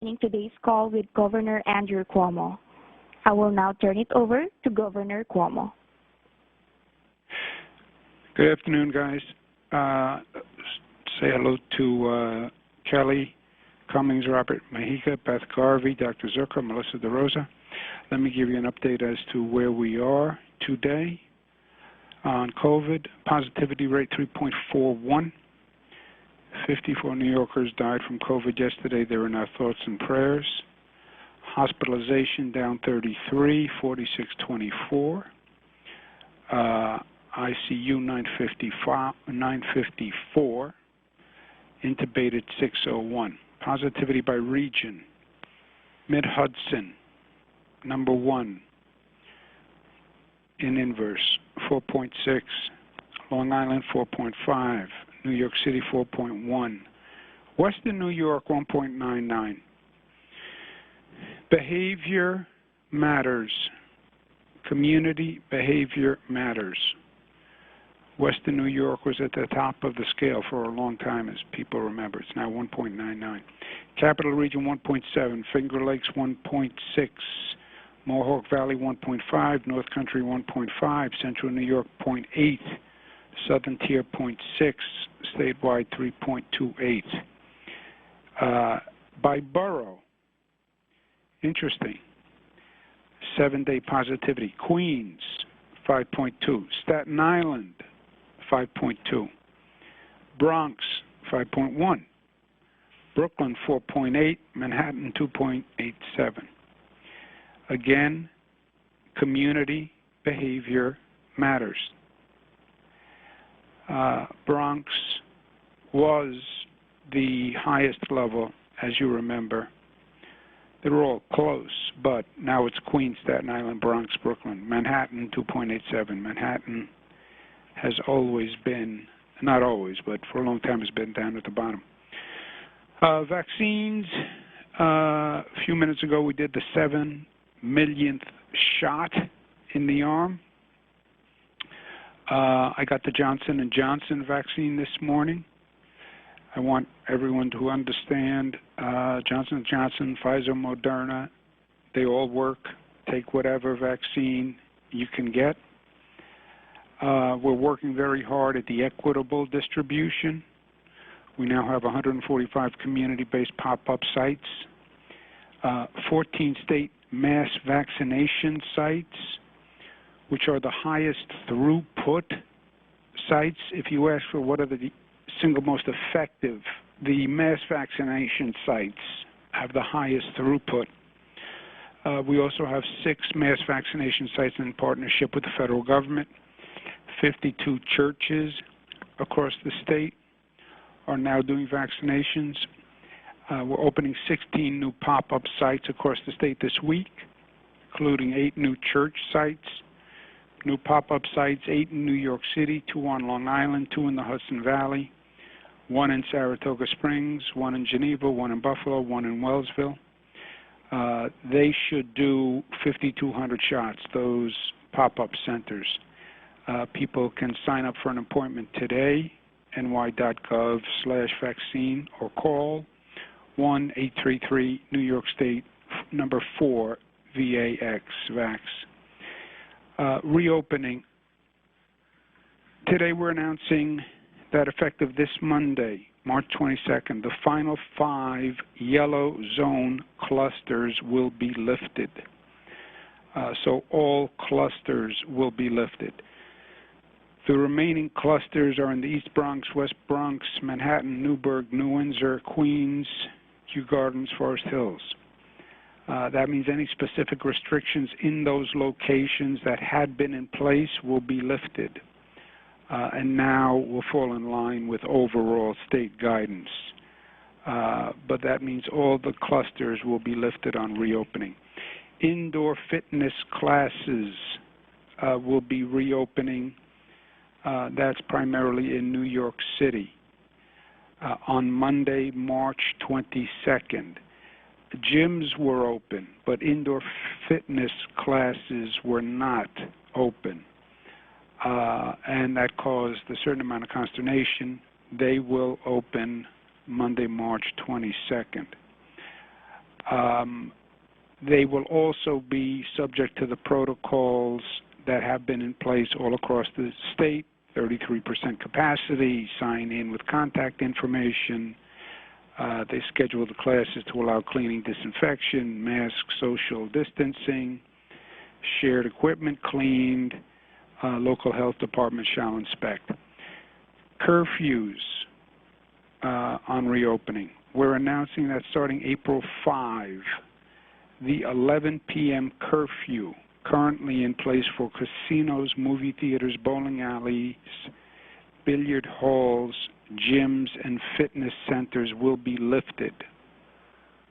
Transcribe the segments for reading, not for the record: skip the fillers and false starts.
Today's call with Governor Andrew Cuomo. I will now turn it over to Governor Cuomo. Good afternoon, guys. Say hello to Kelly Cummings, Robert Mahica, Beth Garvey, Dr. Zucker, Melissa DeRosa. Let me give you an update as to where we are today on COVID. Positivity rate 3.41. 54 New Yorkers died from COVID yesterday. They're in our thoughts and prayers. Hospitalization down 33, 4624. ICU 954. Intubated 601. Positivity by region. Mid-Hudson, number 1 in inverse, 4.6. Long Island, 4.5. New York City, 4.1. Western New York, 1.99. Behavior matters. Community behavior matters. Western New York was at the top of the scale for a long time, as people remember. It's now 1.99. Capital Region, 1.7. Finger Lakes, 1.6. Mohawk Valley, 1.5. North Country, 1.5. Central New York, 0.8. Southern Tier, 0.6. Statewide, 3.28. By borough, interesting, 7-day positivity. Queens, 5.2. Staten Island, 5.2. Bronx, 5.1. Brooklyn, 4.8. Manhattan, 2.87. Again, community behavior matters. Bronx was the highest level, as you remember. They were all close, but now it's Queens, Staten Island, Bronx, Brooklyn. Manhattan, 2.87. Manhattan has always been, not always, but for a long time has been down at the bottom. Vaccines, a few minutes ago we did the 7 millionth shot in the arm. I got the Johnson & Johnson vaccine this morning. I want everyone to understand Johnson & Johnson, Pfizer, Moderna, they all work. Take whatever vaccine you can get. We're working very hard at the equitable distribution. We now have 145 community-based pop-up sites, 14 state mass vaccination sites, which are the highest throughput sites. If you ask for what are the single most effective, the mass vaccination sites have the highest throughput. We also have 6 mass vaccination sites in partnership with the federal government. 52 churches across the state are now doing vaccinations. We're opening 16 new pop-up sites across the state this week, including 8 new church sites. New pop-up sites, 8 in New York City, 2 on Long Island, 2 in the Hudson Valley, 1 in Saratoga Springs, 1 in Geneva, 1 in Buffalo, 1 in Wellsville. They should do 5,200 shots, those pop-up centers. People can sign up for an appointment today, ny.gov/vaccine, or call 1-833 New York State, number 4, VAX. Reopening. Today we're announcing that effective this Monday, March 22nd, the final 5 yellow zone clusters will be lifted. So all clusters will be lifted. The remaining clusters are in the East Bronx, West Bronx, Manhattan, Newburgh, New Windsor, Queens, Kew Gardens, Forest Hills. That means any specific restrictions in those locations that had been in place will be lifted, and now will fall in line with overall state guidance. But that means all the clusters will be lifted on reopening. Indoor fitness classes will be reopening. That's primarily in New York City on Monday, March 22nd. Gyms were open, but indoor fitness classes were not open. And that caused a certain amount of consternation. They will open Monday, March 22nd. They will also be subject to the protocols that have been in place all across the state, 33% capacity, sign in with contact information. They schedule the classes to allow cleaning, disinfection, mask, social distancing, shared equipment cleaned, local health department shall inspect. Curfews on reopening. We're announcing that starting April 5, the 11 p.m. curfew currently in place for casinos, movie theaters, bowling alleys, billiard halls, gyms, and fitness centers will be lifted.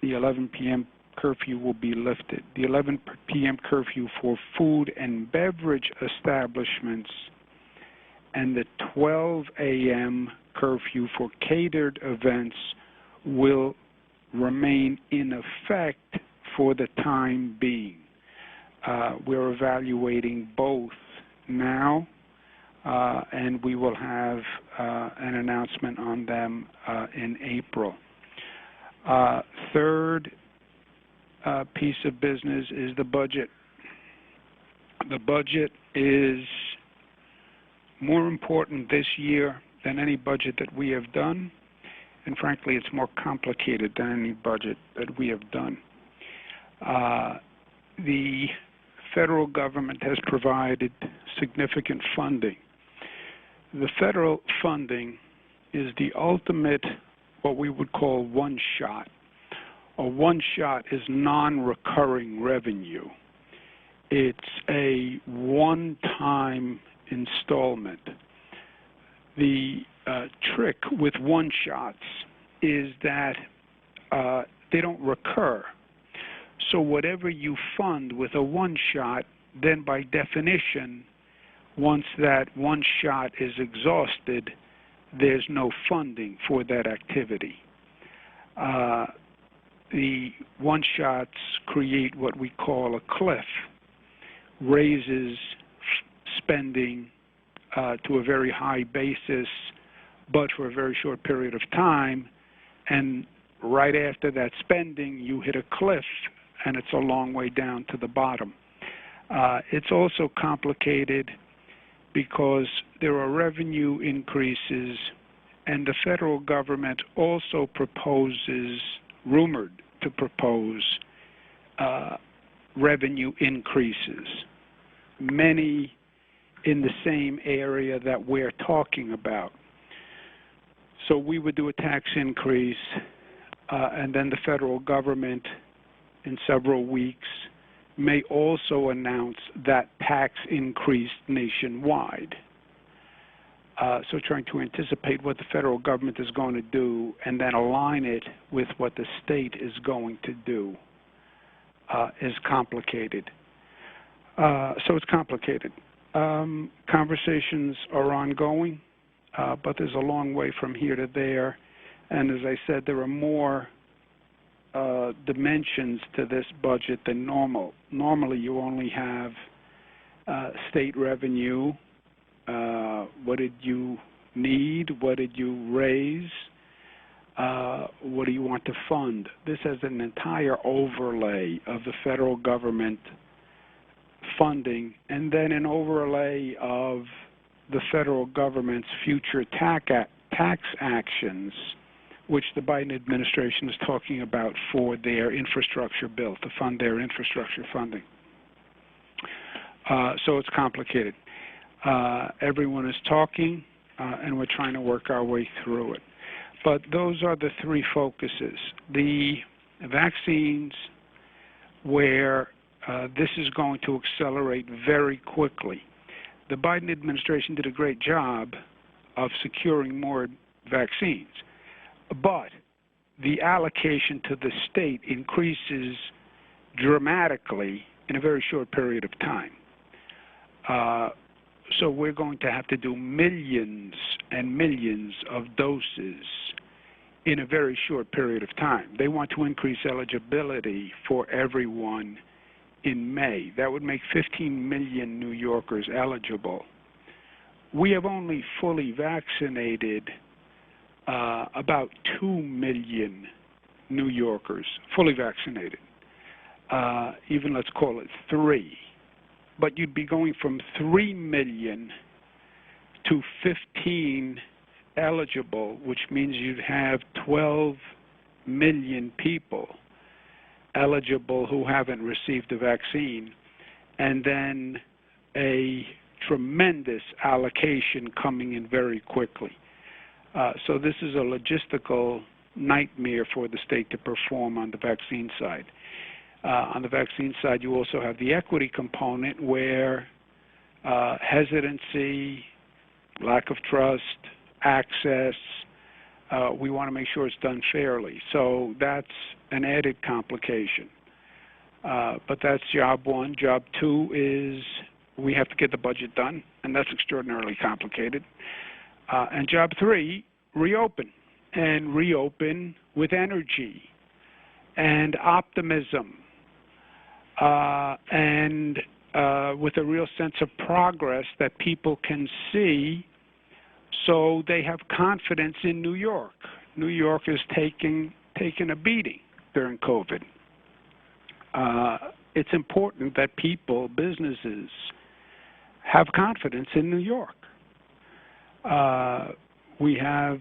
The 11 p.m. curfew will be lifted. The 11 p.m. curfew for food and beverage establishments and the 12 a.m. curfew for catered events will remain in effect for the time being. We're evaluating both now, and we will have an announcement on them in April. Third piece of business is the budget. The budget is more important this year than any budget that we have done, and frankly, it's more complicated than any budget that we have done. The federal government has provided significant funding. The federal funding is the ultimate, what we would call one-shot. A one-shot is non-recurring revenue. It's a one-time installment. The trick with one-shots is that they don't recur. So whatever you fund with a one-shot, then by definition, once that one-shot is exhausted, there's no funding for that activity. The one-shots create what we call a cliff, raises spending to a very high basis, but for a very short period of time, and right after that spending, you hit a cliff, and it's a long way down to the bottom. It's also complicated because there are revenue increases, and the federal government also rumored to propose revenue increases, many in the same area that we're talking about. So we would do a tax increase, and then the federal government in several weeks may also announce that tax increase nationwide. So trying to anticipate what the federal government is going to do and then align it with what the state is going to do is complicated. So it's complicated. Conversations are ongoing, but there's a long way from here to there. And as I said, there are more dimensions to this budget than normal. Normally, you only have state revenue. What did you need? What did you raise? What do you want to fund? This has an entire overlay of the federal government funding, and then an overlay of the federal government's future tax actions, which the Biden administration is talking about for their infrastructure bill, to fund their infrastructure funding. So it's complicated. Everyone is talking, and we're trying to work our way through it. But those are the three focuses. The vaccines, where this is going to accelerate very quickly. The Biden administration did a great job of securing more vaccines, but the allocation to the state increases dramatically in a very short period of time. So we're going to have to do millions and millions of doses in a very short period of time. They want to increase eligibility for everyone in May. That would make 15 million New Yorkers eligible. We have only fully vaccinated about 2 million New Yorkers fully vaccinated. Even let's call it 3. But you'd be going from 3 million to 15 eligible, which means you'd have 12 million people eligible who haven't received the vaccine, and then a tremendous allocation coming in very quickly. So this is a logistical nightmare for the state to perform on the vaccine side. On the vaccine side, you also have the equity component where hesitancy, lack of trust, access, we want to make sure it's done fairly. So that's an added complication. But that's job one. Job two is we have to get the budget done, and that's extraordinarily complicated. And job three, reopen, and reopen with energy and optimism and with a real sense of progress that people can see, so they have confidence in New York. New York is taking a beating during COVID. It's important that people, businesses, have confidence in New York. We have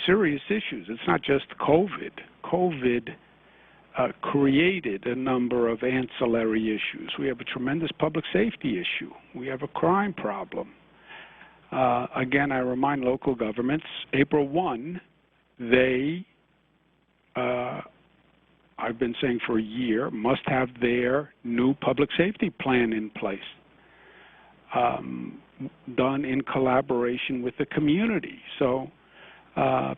serious issues. It's not just COVID. COVID created a number of ancillary issues. We have a tremendous public safety issue. We have a crime problem. Again, I remind local governments, April 1, they, I've been saying for a year, must have their new public safety plan in place, done in collaboration with the community. So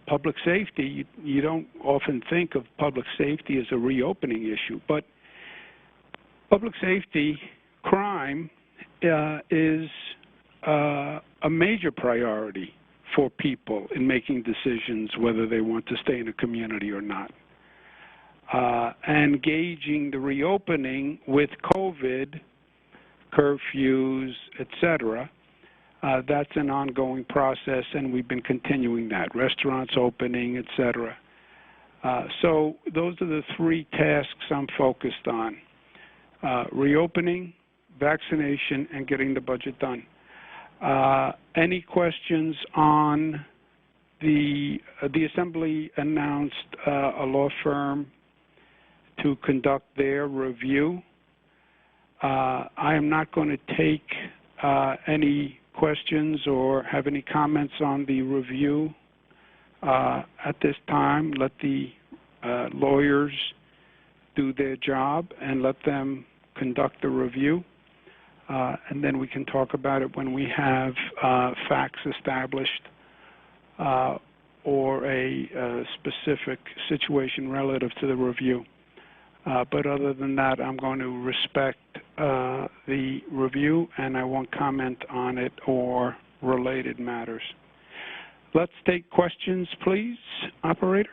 public safety, you don't often think of public safety as a reopening issue, but public safety, crime is a major priority for people in making decisions whether they want to stay in a community or not. And gauging the reopening with COVID, curfews, etc., that's an ongoing process, and we've been continuing that. Restaurants opening, etc. So those are the three tasks I'm focused on: reopening, vaccination, and getting the budget done. Any questions on the Assembly announced a law firm to conduct their review. I am not going to take any questions or have any comments on the review at this time. Let the lawyers do their job and let them conduct the review. And then we can talk about it when we have facts established or a specific situation relative to the review. But other than that, I'm going to respect the review, and I won't comment on it or related matters. Let's take questions, please, operator.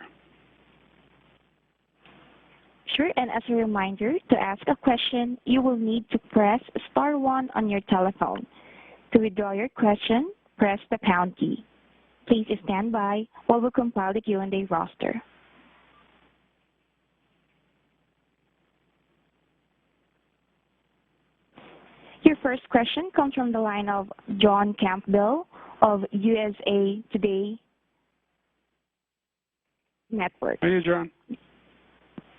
Sure, and as a reminder, to ask a question, you will need to press *1 on your telephone. To withdraw your question, press the # key. Please stand by while we compile the Q&A roster. Your first question comes from the line of John Campbell of USA Today Network. Hey, John.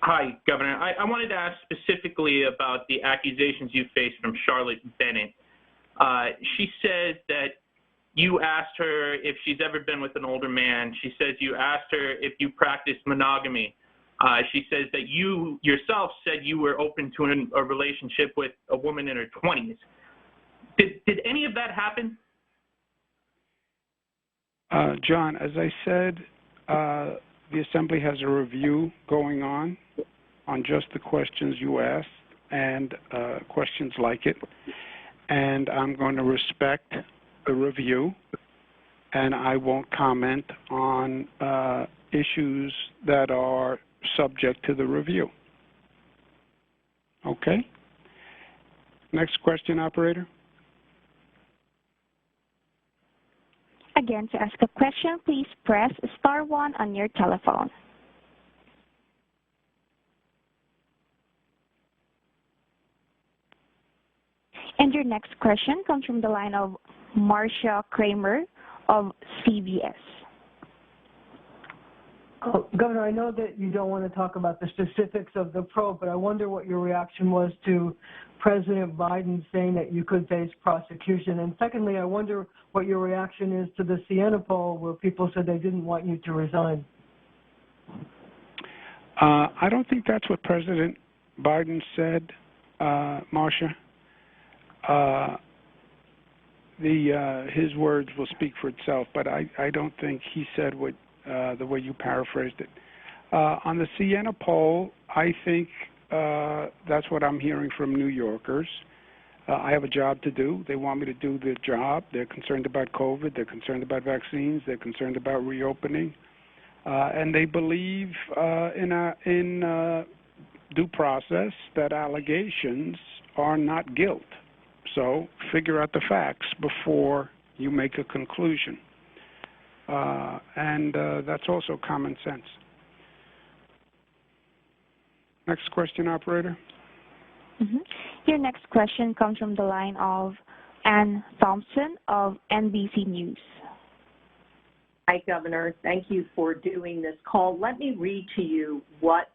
Hi, Governor. I wanted to ask specifically about the accusations you faced from Charlotte Bennett. She says that you asked her if she's ever been with an older man. She says you asked her if you practiced monogamy. She says that you yourself said you were open to a relationship with a woman in her 20s. Did any of that happen? John, as I said, the Assembly has a review going on just the questions you asked and questions like it. And I'm going to respect the review, and I won't comment on issues that are subject to the review. Okay? Next question, operator. Again, to ask a question, please press *1 on your telephone. And your next question comes from the line of Marcia Kramer of CBS. Governor, I know that you don't want to talk about the specifics of the probe, but I wonder what your reaction was to President Biden saying that you could face prosecution. And secondly, I wonder what your reaction is to the Siena poll where people said they didn't want you to resign. I don't think that's what President Biden said, Marcia. His words will speak for itself, but I don't think he said what the way you paraphrased it. On the Siena poll, I think that's what I'm hearing from New Yorkers. I have a job to do. They want me to do the job. They're concerned about COVID. They're concerned about vaccines. They're concerned about reopening. And they believe in due process that allegations are not guilt. So figure out the facts before you make a conclusion. And that's also common sense. Next question, operator. Mm-hmm. Your next question comes from the line of Ann Thompson of NBC News. Hi, Governor. Thank you for doing this call. Let me read to you what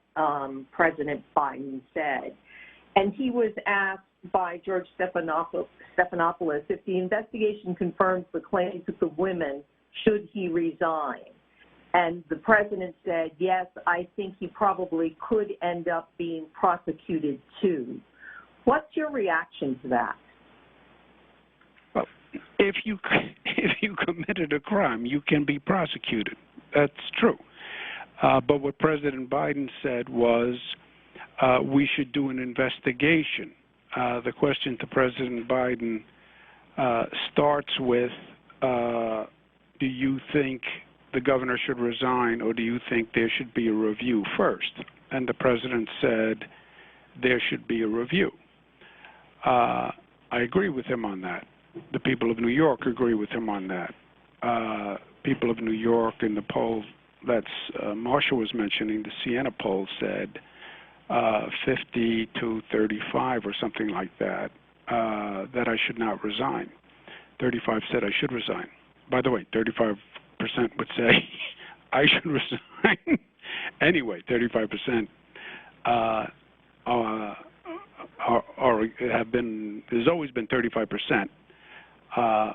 President Biden said. And he was asked by George Stephanopoulos if the investigation confirms the claims of the women, should he resign? And the president said, yes, I think he probably could end up being prosecuted too. What's your reaction to that? Well, if you committed a crime, you can be prosecuted. That's true. But what President Biden said was we should do an investigation. The question to President Biden starts with, do you think the governor should resign, or do you think there should be a review first? And the president said there should be a review. I agree with him on that. The people of New York agree with him on that. People of New York in the poll that's Marcia was mentioning, the Siena poll said 50 to 35 or something like that, that I should not resign. 35 said I should resign. By the way, 35% would say I should resign. Anyway, 35% have been. There's always been 35%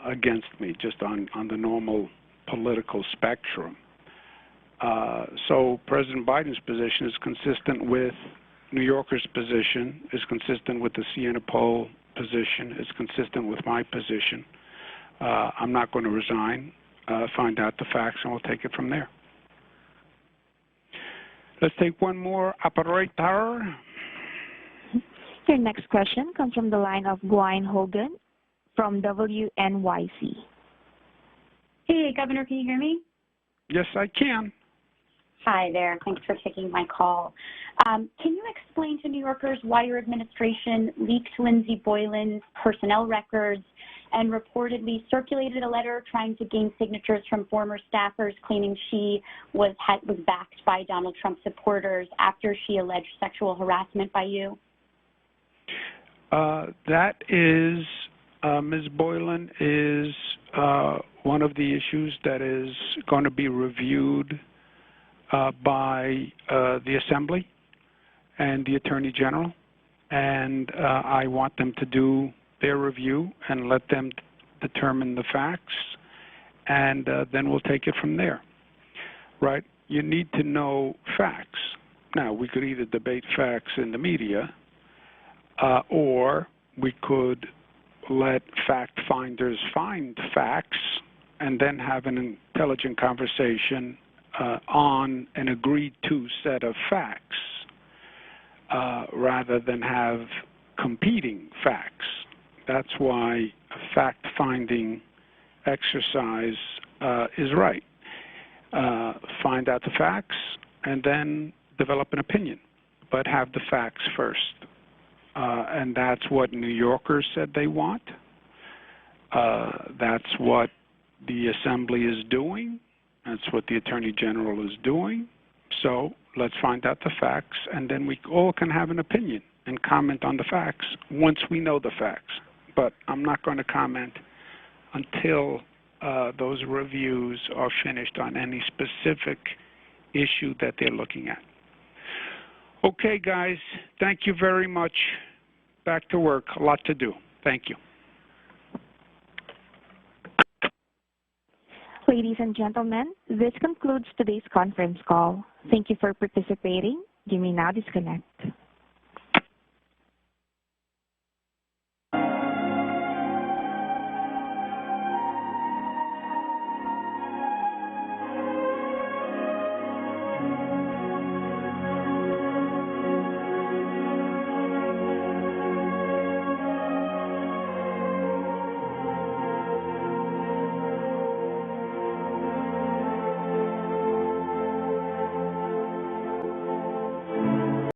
against me, just on the normal political spectrum. So President Biden's position is consistent with New Yorkers' position, is consistent with the Siena poll position, is consistent with my position. I'm not going to resign. Find out the facts, and we'll take it from there. Let's take one more, operator. Your next question comes from the line of Gwen Hogan from WNYC. Hey, Governor, can you hear me? Yes, I can. Hi there. Thanks for taking my call. Can you explain to New Yorkers why your administration leaked Lindsey Boylan's personnel records and reportedly circulated a letter trying to gain signatures from former staffers claiming she was backed by Donald Trump supporters after she alleged sexual harassment by you? That is, Ms. Boylan is one of the issues that is going to be reviewed by the Assembly and the Attorney General, and I want them to do their review and let them determine the facts, and then we'll take it from there. Right? You need to know facts. Now, we could either debate facts in the media, or we could let fact finders find facts and then have an intelligent conversation on an agreed-to set of facts, rather than have competing facts. That's why a fact-finding exercise is right. Find out the facts and then develop an opinion, but have the facts first. And that's what New Yorkers said they want. That's what the Assembly is doing. That's what the Attorney General is doing. So let's find out the facts, and then we all can have an opinion and comment on the facts once we know the facts. but I'm not going to comment until those reviews are finished on any specific issue that they're looking at. Okay, guys, thank you very much. Back to work. A lot to do. Thank you. Ladies and gentlemen, this concludes today's conference call. Thank you for participating. You may now disconnect.